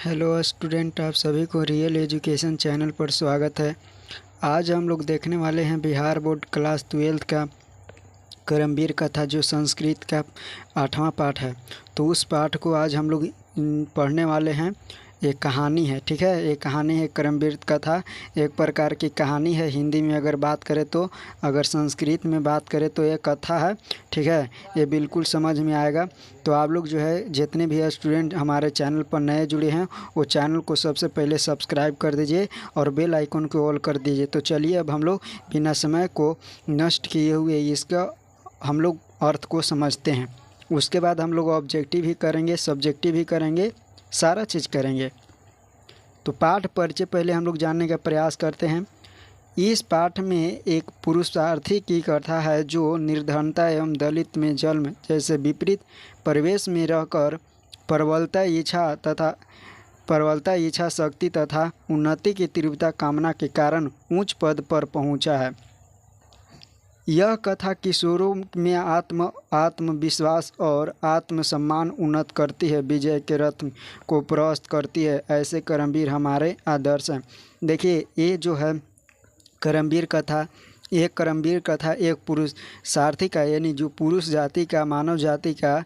Hello student, आप सभी को रियल एजुकेशन चैनल पर स्वागत है। आज हम लोग देखने वाले हैं बिहार बोर्ड क्लास 12 का करमवीर कथा, जो संस्कृत का 8वां पाठ है। तो उस पाठ को आज हम लोग पढ़ने वाले हैं। एक कहानी है, ठीक है। एक कहानी है, करमवीर कथा एक प्रकार की कहानी है। हिंदी में अगर बात करें तो, अगर संस्कृत में बात करें तो ये कथा है, ठीक है। ये बिल्कुल समझ में आएगा। तो आप लोग जो है, जितने भी स्टूडेंट हमारे चैनल पर नए जुड़े हैं, वो चैनल को सबसे पहले सब्सक्राइब कर दीजिए और बेल आइकन को ऑल कर दीजिए। तो चलिए अब हम लोग बिना समय को नष्ट किए हुए इसका हम लोग अर्थ को समझते हैं। उसके बाद हम लोग ऑब्जेक्टिव भी करेंगे, सब्जेक्टिव भी करेंगे, सारा चीज़ करेंगे। तो पाठ परिचय पहले हम लोग जानने का प्रयास करते हैं। इस पाठ में एक पुरुषार्थी की कथा है, जो निर्धनता एवं दलित में जन्म जैसे विपरीत परिवेश में रहकर प्रबलता इच्छा शक्ति तथा उन्नति की तीव्रता कामना के कारण उच्च पद पर पहुंचा है। यह कथा किशोरों में आत्मविश्वास और आत्मसम्मान उन्नत करती है, विजय के रथ को प्रशस्त करती है। ऐसे करमवीर हमारे आदर्श हैं। देखिए, ये जो है करमवीर कथा, एक पुरुष सारथी का, यानी जो पुरुष जाति का, मानव जाति का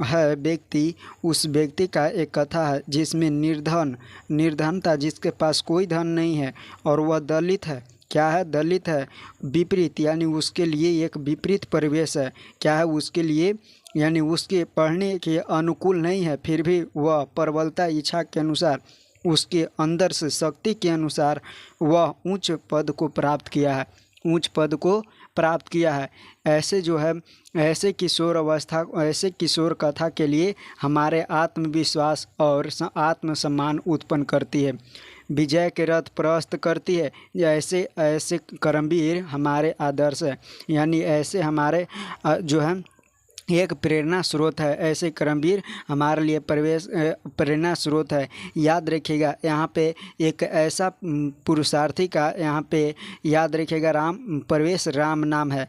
है व्यक्ति, उस व्यक्ति का एक कथा है जिसमें निर्धनता, जिसके पास कोई धन नहीं है और वह दलित है। क्या है? दलित है। विपरीत, यानी उसके लिए एक विपरीत परिवेश है। क्या है? उसके लिए यानी उसके पढ़ने के अनुकूल नहीं है, फिर भी वह प्रबलता इच्छा के अनुसार, उसके अंदर से शक्ति के अनुसार वह उच्च पद को प्राप्त किया है। ऐसे जो है, ऐसे किशोर कथा के लिए हमारे आत्मविश्वास और आत्मसम्मान उत्पन्न करती है, विजय के रथ प्रशस्त करती है। ऐसे करमवीर हमारे आदर्श है, यानी ऐसे हमारे जो है एक प्रेरणा स्रोत है। ऐसे करमवीर हमारे लिए प्रेरणा स्रोत है। याद रखिएगा, यहाँ पे एक ऐसा पुरुषार्थी का, यहाँ पे याद रखिएगा, राम नाम है।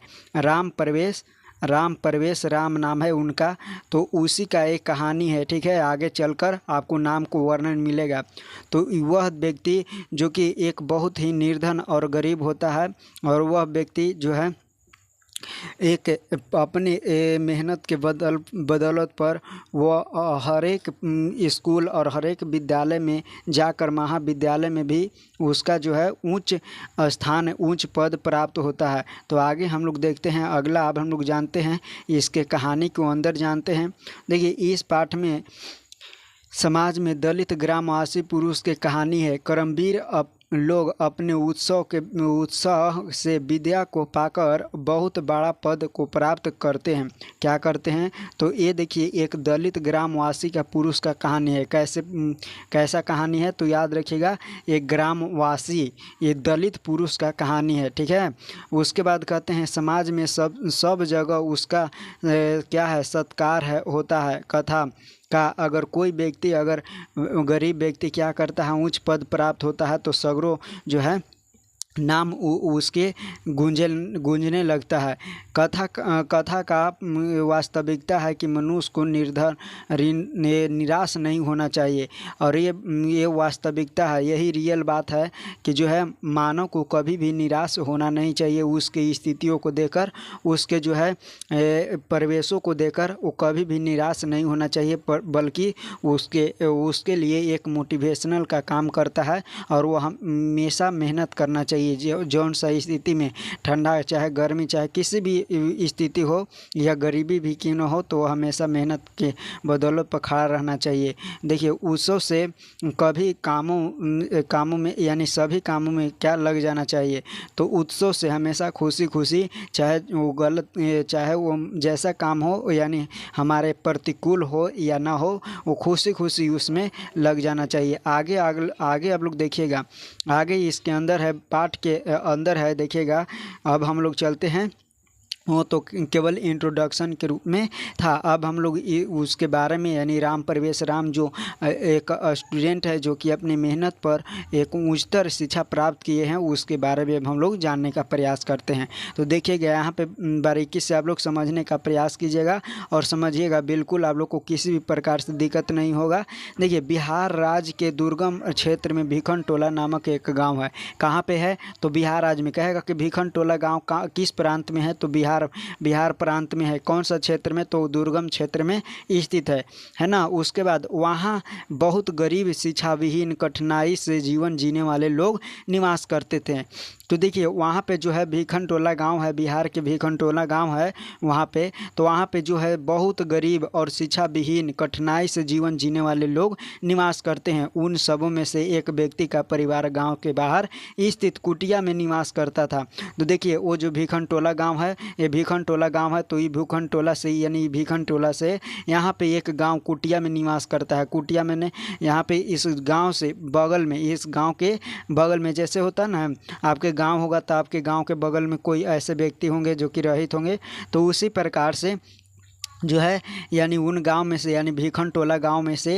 राम नाम है उनका। तो उसी का एक कहानी है, ठीक है। आगे चलकर आपको नाम को वर्णन मिलेगा। तो वह व्यक्ति जो कि एक बहुत ही निर्धन और गरीब होता है, और वह व्यक्ति जो है एक अपनी मेहनत के बदौलत पर वह हर एक स्कूल और हर एक विद्यालय में जाकर, महाविद्यालय में भी उसका जो है उच्च स्थान, उच्च पद प्राप्त होता है। तो आगे हम लोग देखते हैं अगला। अब हम लोग जानते हैं इसके कहानी को अंदर जानते हैं। देखिए, इस पाठ में समाज में दलित ग्रामवासी पुरुष की कहानी है। करमवीर लोग अपने उत्साह से विद्या को पाकर बहुत बड़ा पद को प्राप्त करते हैं। क्या करते हैं? तो ये देखिए, एक दलित ग्रामवासी का पुरुष का कहानी है। कैसा कहानी है? तो याद रखिएगा, एक ग्रामवासी, ये दलित पुरुष का कहानी है, ठीक है। उसके बाद कहते हैं समाज में सब जगह उसका क्या है, सत्कार है, होता है। कथा का अगर कोई व्यक्ति, अगर गरीब व्यक्ति क्या करता है, उच्च पद प्राप्त होता है, तो सगरों जो है नाम उसके गूंजने लगता है। कथा का वास्तविकता है कि मनुष्य को निराश नहीं होना चाहिए। और ये वास्तविकता है, यही रियल बात है कि जो है मानव को कभी भी निराश होना नहीं चाहिए। उसके स्थितियों को देखकर, उसके जो है परिवेशों को देखकर वो कभी भी निराश नहीं होना चाहिए, बल्कि उसके लिए एक मोटिवेशनल का काम करता है, और वो हमेशा मेहनत करना चाहिए। जौन सा स्थिति में, ठंडा चाहे गर्मी, चाहे किसी भी स्थिति हो या गरीबी भी क्यों न हो, तो हमेशा मेहनत के बदौलत पर खड़ा रहना चाहिए। देखिए, उत्सव से कभी कामों में, यानी सभी कामों में क्या लग जाना चाहिए। तो उत्सव से हमेशा खुशी, चाहे वो गलत, चाहे वो जैसा काम हो, यानी हमारे प्रतिकूल हो या ना हो, वो खुशी उसमें लग जाना चाहिए। आगे आप लोग देखिएगा, आगे इसके अंदर है, पाठ के अंदर है, देखिएगा। अब हम लोग चलते हैं वो तो केवल इंट्रोडक्शन के रूप में था। अब हम लोग उसके बारे में यानी राम प्रवेश राम जो एक स्टूडेंट है जो कि अपनी मेहनत पर एक उच्चतर शिक्षा प्राप्त किए हैं, उसके बारे में हम लोग जानने का प्रयास करते हैं। तो देखिएगा यहाँ पे बारीकी से आप लोग समझने का प्रयास कीजिएगा और समझिएगा, बिल्कुल आप लोग को किसी भी प्रकार से दिक्कत नहीं होगा। देखिए, बिहार राज्य के दुर्गम क्षेत्र में भिखन टोला नामक एक गाँव है। कहाँ पर है? तो बिहार राज्य में। कहेगा कि भिखन टोला गाँव किस प्रांत में है? तो बिहार प्रांत में है। कौन सा क्षेत्र में? तो दुर्गम क्षेत्र में स्थित है ना। उसके बाद वहाँ बहुत गरीब, शिक्षा विहीन, कठिनाई से जीवन जीने वाले लोग निवास करते थे। तो देखिए वहाँ पे जो है भिखन टोला गाँव है, बिहार के भिखन टोला गाँव है वहाँ पे। तो वहाँ पे जो है बहुत गरीब और शिक्षा विहीन, कठिनाई से जीवन जीने वाले लोग निवास करते हैं। उन सबों में से एक व्यक्ति का परिवार गाँव के बाहर स्थित कुटिया में निवास करता था। तो देखिए वो जो भिखन टोला गाँव है, ये भिखन टोला गाँव है। तो ये भिखन टोला से यानी भिखन टोला से यहाँ पे एक गाँव कुटिया में निवास करता है। कुटिया में ने यहाँ पे इस गाँव से बगल में, इस गाँव के बगल में जैसे होता है ना, आपके गांव होगा तो आपके गांव के बगल में कोई ऐसे व्यक्ति होंगे जो कि रहित होंगे। तो उसी प्रकार से जो है यानी उन गांव में से यानी भिखन टोला गांव में से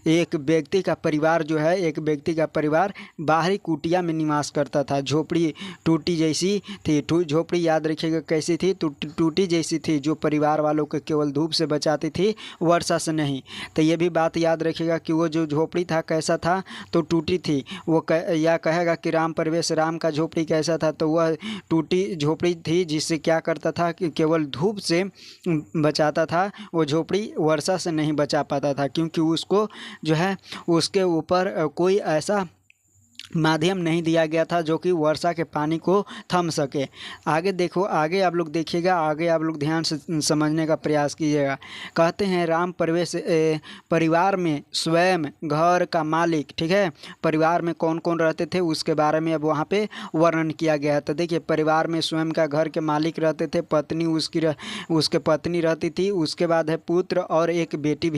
एक व्यक्ति का परिवार जो है, एक व्यक्ति का परिवार बाहरी कुटिया में निवास करता था। झोपड़ी टूटी जैसी थी। झोपड़ी याद रखिएगा कैसी थी? टूटी जैसी थी, जो परिवार वालों को केवल धूप से बचाती थी, वर्षा से नहीं। तो ये भी बात याद रखिएगा कि वो जो झोपड़ी था कैसा था? तो टूटी थी। वो या कहेगा कि राम प्रवेश राम का झोपड़ी कैसा था? तो वह टूटी झोपड़ी थी, जिससे क्या करता था कि केवल धूप से बचाता था। वो झोपड़ी वर्षा से नहीं बचा पाता था, क्योंकि उसको जो है उसके ऊपर कोई ऐसा माध्यम नहीं दिया गया था जो कि वर्षा के पानी को थम सके। आगे देखो, आगे आप लोग देखिएगा, आगे आप लोग ध्यान से समझने का प्रयास कीजिएगा। कहते हैं राम प्रवेश परिवार में स्वयं घर का मालिक, ठीक है, परिवार में कौन कौन रहते थे उसके बारे में अब वहाँ पे वर्णन किया गया है। तो देखिए परिवार में स्वयं का घर के मालिक रहते थे, पत्नी उसके पत्नी रहती थी, उसके बाद है पुत्र और एक बेटी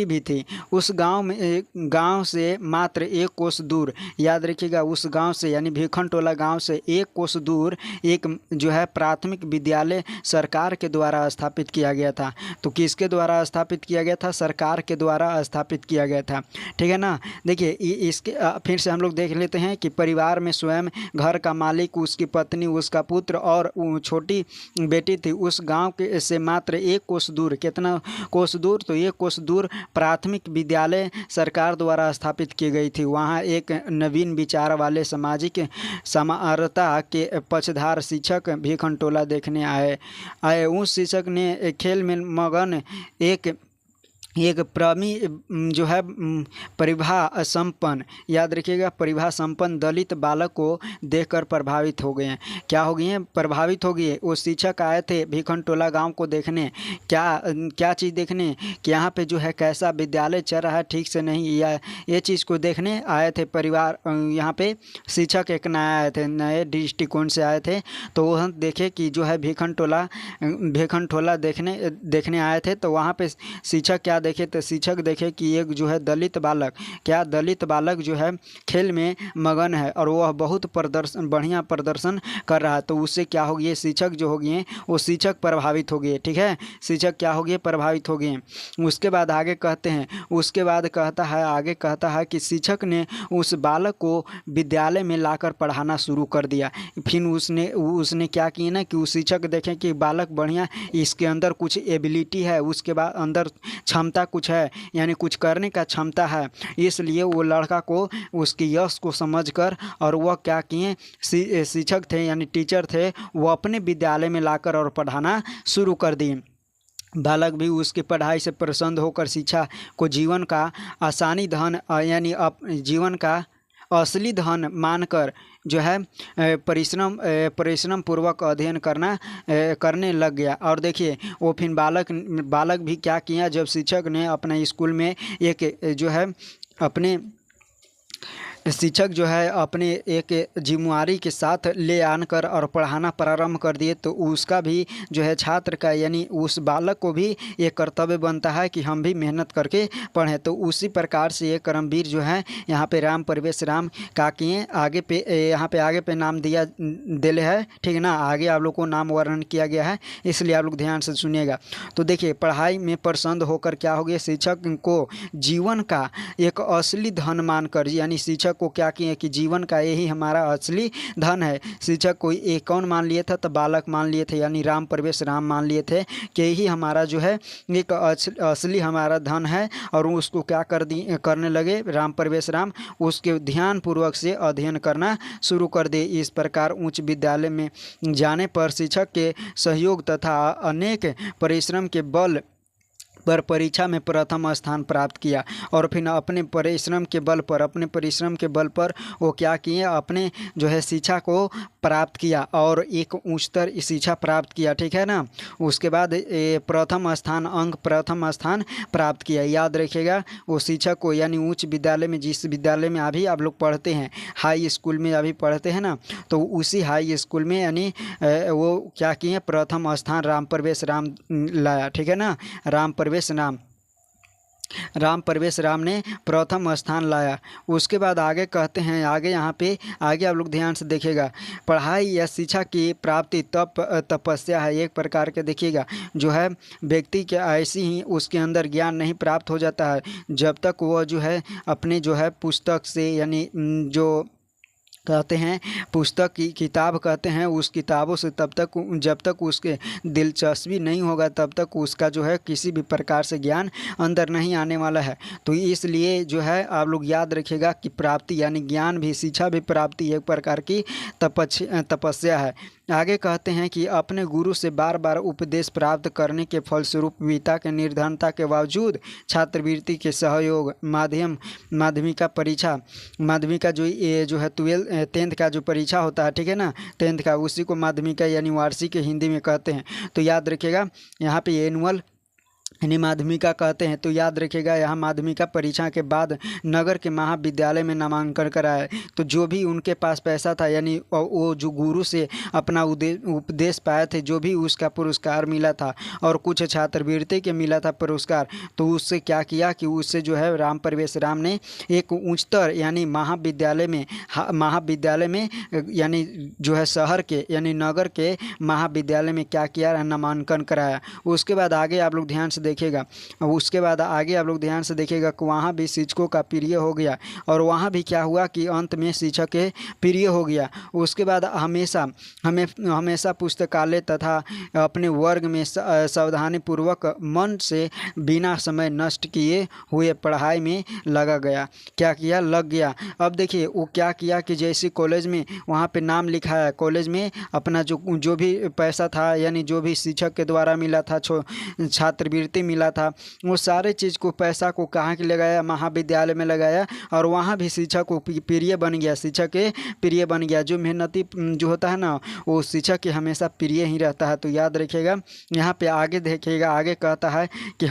भी थी। उस गाँव से मात्र 1 कोस दूर, याद रखिएगा, उस गांव से यानी भिखन टोला गांव से 1 कोस दूर एक जो है प्राथमिक विद्यालय सरकार के द्वारा स्थापित किया गया था। तो किसके द्वारा स्थापित किया गया था? सरकार के द्वारा स्थापित किया गया था, ठीक है ना। देखिए इसके फिर से हम लोग देख लेते हैं कि परिवार में स्वयं घर का मालिक, उसकी पत्नी, उसका पुत्र और छोटी बेटी थी। उस गाँव के से मात्र 1 कोस दूर, कितना कोस दूर? तो 1 कोस दूर प्राथमिक विद्यालय सरकार द्वारा स्थापित की गई थी। वहाँ एक नवीन विचार वाले सामाजिक समानता के पक्षधार शिक्षक भिखन टोला देखने आए। उस शिक्षक ने खेल में मगन एक जो है प्रतिभा संपन्न, याद रखिएगा, प्रतिभा संपन्न दलित बालक को देखकर प्रभावित हो गए हैं। क्या हो गए हैं? प्रभावित हो गए। वो शिक्षक आए थे भिखन टोला गांव को देखने। क्या चीज़ देखने? कि यहाँ पे जो है कैसा विद्यालय चल रहा है ठीक से नहीं, या ये चीज़ को देखने आए थे। परिवार यहाँ पे शिक्षक एक नया आए थे, नए दृष्टिकोण से आए थे। तो वह देखे कि जो है भिखन टोला देखने आए थे। तो वहाँ पे शिक्षक क्या देखे? तो शिक्षक देखे कि एक जो है दलित बालक जो है खेल में मगन है और वह बहुत बढ़िया प्रदर्शन कर रहा है। तो उससे क्या हो गया? शिक्षक जो हो गए वो शिक्षक प्रभावित हो गए, ठीक है, शिक्षक क्या हो गए? प्रभावित हो गए। उसके बाद आगे कहते हैं, आगे कहता है कि शिक्षक ने उस बालक को विद्यालय में लाकर पढ़ाना शुरू कर दिया। फिर उसने क्या किया ना कि उस शिक्षक देखें कि बालक बढ़िया, इसके अंदर कुछ एबिलिटी है, उसके बाद अंदर क्षमता कुछ है, यानी कुछ करने का क्षमता है। इसलिए वो लड़का को उसकी यश को समझकर और वह क्या किए, शिक्षक थे यानी टीचर थे, वो अपने विद्यालय में लाकर और पढ़ाना शुरू कर दिए। बालक भी उसकी पढ़ाई से प्रसन्न होकर शिक्षा को जीवन का आसानी धन यानी जीवन का असली धन मानकर जो है परिश्रम पूर्वक अध्ययन करने लग गया। और देखिए वो फिर बालक भी क्या किया, जब शिक्षक ने अपने स्कूल में एक जो है अपने शिक्षक जो है अपने एक जिम्मेवारी के साथ ले आकर और पढ़ाना प्रारंभ कर दिए, तो उसका भी जो है छात्र का यानी उस बालक को भी ये कर्तव्य बनता है कि हम भी मेहनत करके पढ़ें। तो उसी प्रकार से ये कर्मवीर जो है यहाँ पे राम प्रवेश राम काकिए आगे पे यहाँ पे आगे पे नाम दिया दिले है, ठीक है ना। आगे आप लोग को नाम वर्णन किया गया है, इसलिए आप लोग ध्यान से सुनिएगा। तो देखिए, पढ़ाई में प्रसन्न होकर क्या हो गया, शिक्षक को जीवन का एक असली धन मानकर, यानी शिक्षक को क्या किए कि जीवन का यही हमारा असली धन है। शिक्षक को एक कौन मान लिए था, तो बालक मान लिए थे, यानी राम प्रवेश राम मान लिए थे कि यही हमारा जो है एक असली हमारा धन है। और उसको क्या करने लगे राम प्रवेश राम, उसके ध्यान पूर्वक से अध्ययन करना शुरू कर दे। इस प्रकार उच्च विद्यालय में जाने पर शिक्षक के सहयोग तथा अनेक परिश्रम के बल पर परीक्षा में प्रथम स्थान प्राप्त किया। और फिर अपने परिश्रम के बल पर वो क्या किए, अपने जो है शिक्षा को प्राप्त किया और एक उच्चतर शिक्षा प्राप्त किया, ठीक है ना। उसके बाद प्रथम स्थान प्राप्त किया। याद रखिएगा, वो शिक्षक को यानी उच्च विद्यालय में, जिस विद्यालय में अभी आप लोग पढ़ते हैं, हाई स्कूल में अभी पढ़ते हैं ना, तो उसी हाई स्कूल में यानी वो क्या किए, प्रथम स्थान राम प्रवेश राम लाया, ठीक है ना। राम प्रवेश राम ने प्रथम स्थान लाया। उसके बाद आगे कहते हैं, आगे यहाँ पे आगे आप लोग ध्यान से देखिएगा, पढ़ाई या शिक्षा की प्राप्ति तपस्या है एक प्रकार के। देखिएगा, जो है व्यक्ति के ऐसी ही उसके अंदर ज्ञान नहीं प्राप्त हो जाता है जब तक वह जो है अपने जो है पुस्तक से, यानी जो कहते हैं पुस्तक की किताब कहते हैं, उस किताबों से जब तक उसके दिलचस्पी नहीं होगा तब तक उसका जो है किसी भी प्रकार से ज्ञान अंदर नहीं आने वाला है। तो इसलिए जो है आप लोग याद रखिएगा कि प्राप्ति यानी ज्ञान भी, शिक्षा भी प्राप्ति एक प्रकार की तपस्या है। आगे कहते हैं कि अपने गुरु से बार बार उपदेश प्राप्त करने के फलस्वरूप पिता के निर्धनता के बावजूद छात्रवृत्ति के सहयोग माध्यमिका जो है 10th का जो परीक्षा होता है, ठीक है ना, 10th का, उसी को माध्यमिका यानी वार्षिक हिंदी में कहते हैं। तो याद रखिएगा, यहाँ पे एनुअल यानी माध्यमिका कहते हैं। तो याद रखिएगा, यहाँ माध्यमिका परीक्षा के बाद नगर के महाविद्यालय में नामांकन कराया। तो जो भी उनके पास पैसा था, यानी वो जो गुरु से अपना उपदेश पाए थे, जो भी उसका पुरस्कार मिला था और कुछ छात्रवृत्ति के मिला था पुरस्कार, तो उससे क्या किया कि उससे जो है राम प्रवेश राम ने एक उच्चतर यानी महाविद्यालय में यानी जो है शहर के यानी नगर के महाविद्यालय में क्या किया, नामांकन कराया। उसके बाद आगे आप लोग ध्यान से देखिएगा, कि वहाँ भी शिक्षकों का प्रिय हो गया और वहाँ भी क्या हुआ कि अंत में शिक्षक के प्रिय हो गया। उसके बाद हमेशा पुस्तकालय तथा अपने वर्ग में सावधानी पूर्वक मन से बिना समय नष्ट किए हुए पढ़ाई में लग गया। अब देखिए वो क्या किया कि जैसे कॉलेज में वहाँ पे नाम लिखाया, कॉलेज में अपना जो भी पैसा था, यानी जो भी शिक्षक के द्वारा मिला था, छात्रवृत्ति मिला था, वो सारे चीज़ को पैसा को कहाँ के लगाया, महाविद्यालय में लगाया। और वहाँ भी शिक्षक को प्रिय बन गया। जो मेहनती जो होता है ना, वो शिक्षक के हमेशा प्रिय ही रहता है। तो याद रखिएगा, यहाँ पे आगे देखिएगा, आगे कहता है कि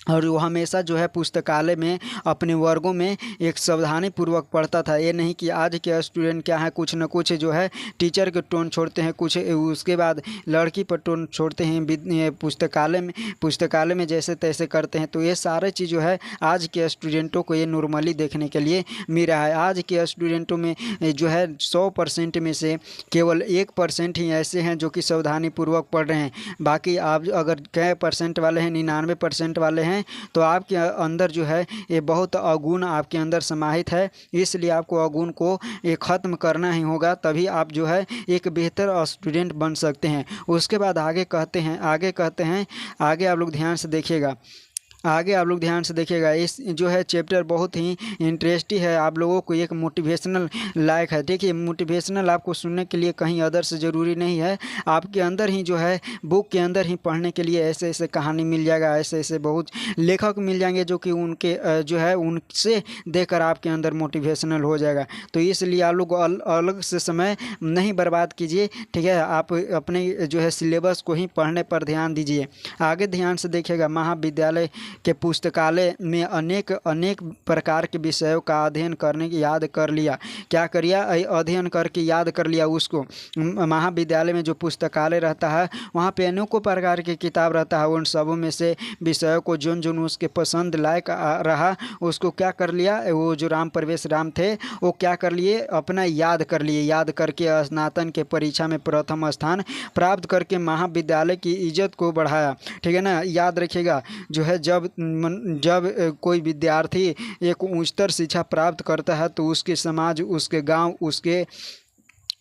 वो हमेशा जो है पुस्तकालय में अपने वर्गों में एक सावधानी पूर्वक पढ़ता था। ये नहीं कि आज के स्टूडेंट क्या है, कुछ न कुछ जो है टीचर के टोन छोड़ते हैं, कुछ उसके बाद लड़की पर टोन छोड़ते हैं, पुस्तकालय में जैसे तैसे करते हैं। तो ये सारे चीज़ जो है आज के स्टूडेंटों को ये नॉर्मली देखने के लिए मिल रहा है। आज के स्टूडेंटों में जो है 100% में से केवल 1% ही ऐसे हैं जो कि सावधानी पूर्वक पढ़ रहे हैं। बाकी आप अगर कई % वाले हैं, 99% वाले हैं, तो आपके अंदर जो है ये बहुत अवगुण आपके अंदर समाहित है। इसलिए आपको अवगुण को ये ख़त्म करना ही होगा, तभी आप जो है एक बेहतर स्टूडेंट बन सकते हैं। उसके बाद आगे कहते हैं आगे आप लोग ध्यान से देखिएगा, इस जो है चैप्टर बहुत ही इंटरेस्टिंग है, आप लोगों को एक मोटिवेशनल लायक है। देखिए, मोटिवेशनल आपको सुनने के लिए कहीं अदर से ज़रूरी नहीं है, आपके अंदर ही जो है बुक के अंदर ही पढ़ने के लिए ऐसे ऐसे कहानी मिल जाएगा, ऐसे ऐसे बहुत लेखक मिल जाएंगे जो कि उनके जो है उनसे देखकर आपके अंदर मोटिवेशनल हो जाएगा। तो इसलिए आप लोग अलग से समय नहीं बर्बाद कीजिए, ठीक है, आप अपने जो है सिलेबस को ही पढ़ने पर ध्यान दीजिए। आगे ध्यान से देखिएगा, महाविद्यालय के पुस्तकालय में अनेक अनेक प्रकार के विषयों का अध्ययन करने की याद कर लिया। क्या कर लिया? अध्ययन करके याद कर लिया उसको। महाविद्यालय में जो पुस्तकालय रहता है वहाँ पे अनेकों प्रकार की किताब रहता है, उन सबों में से विषयों को जोन जोन उसके पसंद लायक रहा उसको क्या कर लिया, वो जो राम प्रवेश राम थे वो क्या कर लिए, अपना याद कर लिए। याद करके स्नातन के परीक्षा में प्रथम स्थान प्राप्त करके महाविद्यालय की इज्जत को बढ़ाया। ठीक है ना, याद रखिएगा। जो है जब कोई विद्यार्थी एक उच्चतर शिक्षा प्राप्त करता है तो उसके समाज, उसके गांव,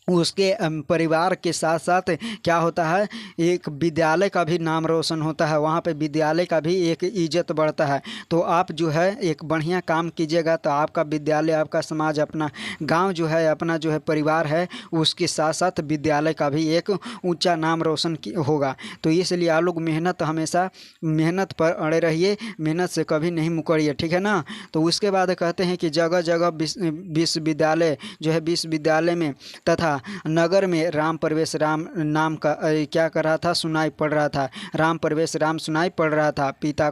उसके परिवार के साथ साथ क्या होता है, एक विद्यालय का भी नाम रोशन होता है, वहाँ पे विद्यालय का भी एक इज्जत बढ़ता है। तो आप जो है एक बढ़िया काम कीजिएगा तो आपका विद्यालय, आपका समाज, अपना गांव जो है, अपना जो है परिवार है, उसके साथ साथ विद्यालय का भी एक ऊंचा नाम रोशन होगा। तो इसलिए आप लोग हमेशा मेहनत पर अड़े रहिए, मेहनत से कभी नहीं मुकरिए। ठीक है ना। तो उसके बाद कहते हैं कि जगह जगह विश्वविद्यालय जो है, विश्वविद्यालय में तथा नगर में राम प्रवेश राम नाम का क्या कर रहा था, सुनाई पड़ रहा था। राम प्रवेश राम सुनाई पड़ रहा था। पिता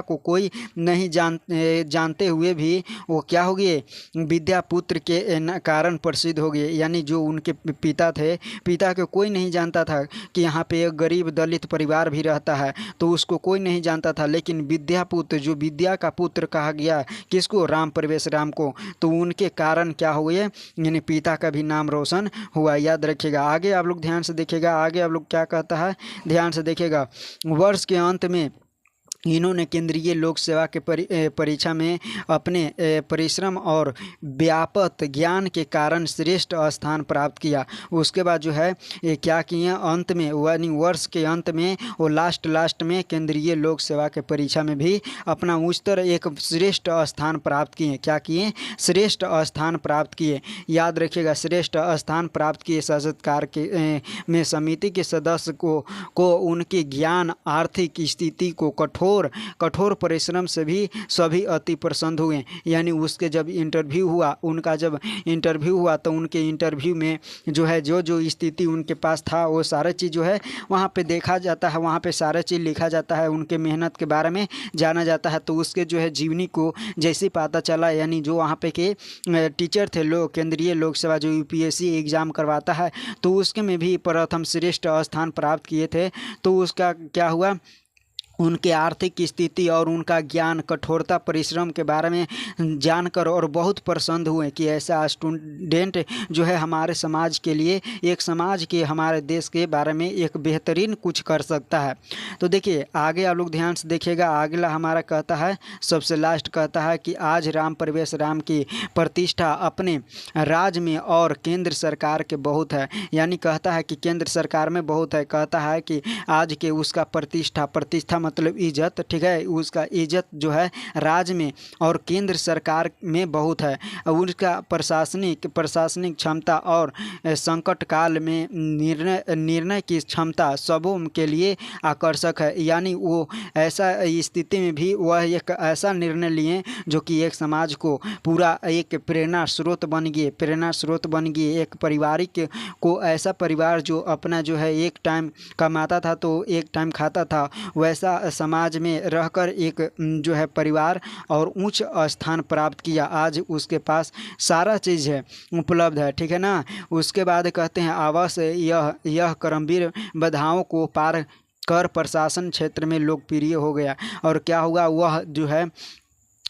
को कोई नहीं जानते हुए भी वो क्या हो गए, विद्यापुत्र के कारण प्रसिद्ध हो गए। यानी जो उनके पिता थे, पिता को कोई नहीं जानता था कि यहाँ पे एक गरीब दलित परिवार भी रहता है, तो उसको कोई नहीं जानता था। लेकिन विद्यापुत्र, जो विद्या का पुत्र कहा गया किसको, राम प्रवेश राम को, तो उनके कारण क्या हुए, यानी पिता का भी नाम रोशन हुआ। याद रखिएगा। आगे आप लोग ध्यान से देखिएगा, आगे आप लोग क्या कहता है, ध्यान से देखिएगा। वर्ष के अंत में इन्होंने केंद्रीय लोक सेवा के परीक्षा में अपने परिश्रम और व्यापक ज्ञान के कारण श्रेष्ठ स्थान प्राप्त किया। उसके बाद जो है ये क्या किए, अंत में यानी वर्ष के अंत में वो लास्ट में केंद्रीय लोक सेवा के परीक्षा में भी अपना उच्चतर एक श्रेष्ठ स्थान प्राप्त किए। क्या किए, श्रेष्ठ स्थान प्राप्त किए। याद रखिएगा, श्रेष्ठ स्थान प्राप्त किए। साक्षात्कार के में समिति के सदस्य को उनके ज्ञान, आर्थिक स्थिति को कठोर परिश्रम से भी सभी अति प्रसन्न हुए। यानी उसके जब इंटरव्यू हुआ, उनका जब इंटरव्यू हुआ तो उनके इंटरव्यू में जो है जो स्थिति उनके पास था वो सारा चीज़ जो है वहाँ पे देखा जाता है, वहाँ पे सारा चीज़ लिखा जाता है, उनके मेहनत के बारे में जाना जाता है। तो उसके जो है जीवनी को जैसे पता चला, यानी जो वहाँ पे के टीचर थे लोग, केंद्रीय लोक सेवा जो यूपीएससी एग्ज़ाम करवाता है, तो उसके में भी प्रथम श्रेष्ठ स्थान प्राप्त किए थे। तो उसका क्या हुआ, उनके आर्थिक स्थिति और उनका ज्ञान, कठोरता, परिश्रम के बारे में जानकर और बहुत प्रसन्न हुए कि ऐसा स्टूडेंट जो है हमारे समाज के लिए, एक समाज के, हमारे देश के बारे में एक बेहतरीन कुछ कर सकता है। तो देखिए आगे आप लोग ध्यान से देखिएगा। अगला हमारा कहता है, सबसे लास्ट कहता है कि आज राम प्रवेश राम की प्रतिष्ठा अपने राज्य में और केंद्र सरकार के बहुत है। यानी कहता है कि केंद्र सरकार में बहुत है। कहता है कि आज के उसका प्रतिष्ठा मतलब इज्जत, ठीक है, उसका इज्जत जो है राज्य में और केंद्र सरकार में बहुत है। उसका प्रशासनिक क्षमता और संकट काल में निर्णय की क्षमता सबों के लिए आकर्षक है। यानी वो ऐसा स्थिति में भी वह एक ऐसा निर्णय लिए जो कि एक समाज को पूरा एक प्रेरणा स्रोत बन गए। एक पारिवारिक को, ऐसा परिवार जो अपना जो है एक टाइम कमाता था तो एक टाइम खाता था, वैसा समाज में रहकर एक जो है परिवार और उच्च स्थान प्राप्त किया। आज उसके पास सारा चीज़ है, उपलब्ध है। ठीक है ना। उसके बाद कहते हैं, अवश्य यह कर्मवीर बाधाओं को पार कर प्रशासन क्षेत्र में लोकप्रिय हो गया। और क्या हुआ, वह जो है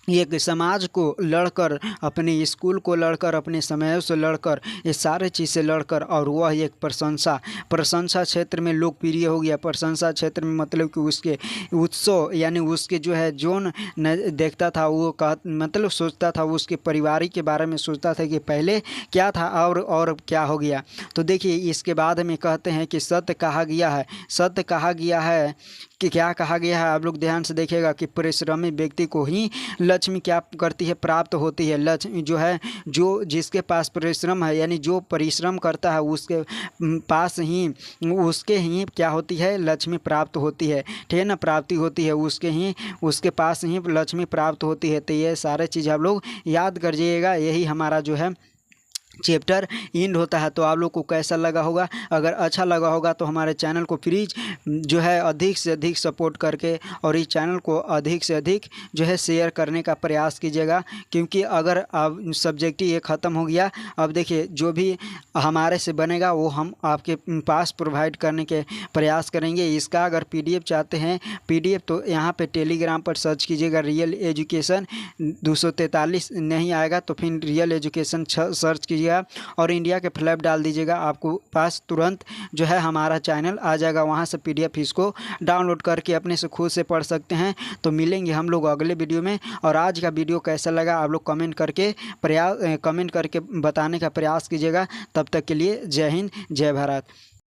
एक समाज को लड़कर, अपने स्कूल को लड़कर, अपने समय से लड़कर, ये सारे चीज़ से लड़कर, और वह एक प्रशंसा क्षेत्र में लोकप्रिय हो गया। प्रशंसा क्षेत्र में मतलब कि उसके उत्सव, यानी उसके जो है जोन देखता था वो मतलब सोचता था, उसके परिवार के बारे में सोचता था कि पहले क्या था और क्या हो गया। तो देखिए इसके बाद में कहते हैं कि सत्य कहा गया है कि क्या कहा गया है, आप लोग ध्यान से देखिएगा कि परिश्रमी व्यक्ति को ही लक्ष्मी क्या करती है, प्राप्त होती है। लक्ष्मी जो है, जो जिसके पास परिश्रम है, यानी जो परिश्रम करता है उसके पास ही, उसके ही क्या होती है, लक्ष्मी प्राप्त होती है। ठीक है ना, प्राप्ति होती है, उसके पास ही लक्ष्मी प्राप्त होती है। तो ये सारे चीज़ आप लोग याद करिएगा। यही हमारा जो है चैप्टर एंड होता है। तो आप लोग को कैसा लगा होगा? अगर अच्छा लगा होगा तो हमारे चैनल को प्लीज़ जो है अधिक से अधिक सपोर्ट करके और इस चैनल को अधिक से अधिक जो है शेयर करने का प्रयास कीजिएगा, क्योंकि अगर अब सब्जेक्ट ये ख़त्म हो गया, अब देखिए जो भी हमारे से बनेगा वो हम आपके पास प्रोवाइड करने के प्रयास करेंगे। इसका अगर PDF चाहते हैं PDF, तो यहाँ पे टेलीग्राम पर सर्च कीजिएगा रियल एजुकेशन 243 नहीं आएगा तो फिर रियल एजुकेशन सर्च कीजिएगा और इंडिया के फ्लैप डाल दीजिएगा, आपको पास तुरंत जो है हमारा चैनल आ जाएगा। वहाँ से PDF इसको डाउनलोड करके अपने से खुद से पढ़ सकते हैं। तो मिलेंगे हम लोग अगले वीडियो में। और आज का वीडियो कैसा लगा आप लोग कमेंट करके बताने का प्रयास कीजिएगा। तब तक के लिए जय हिंद, जय भारत।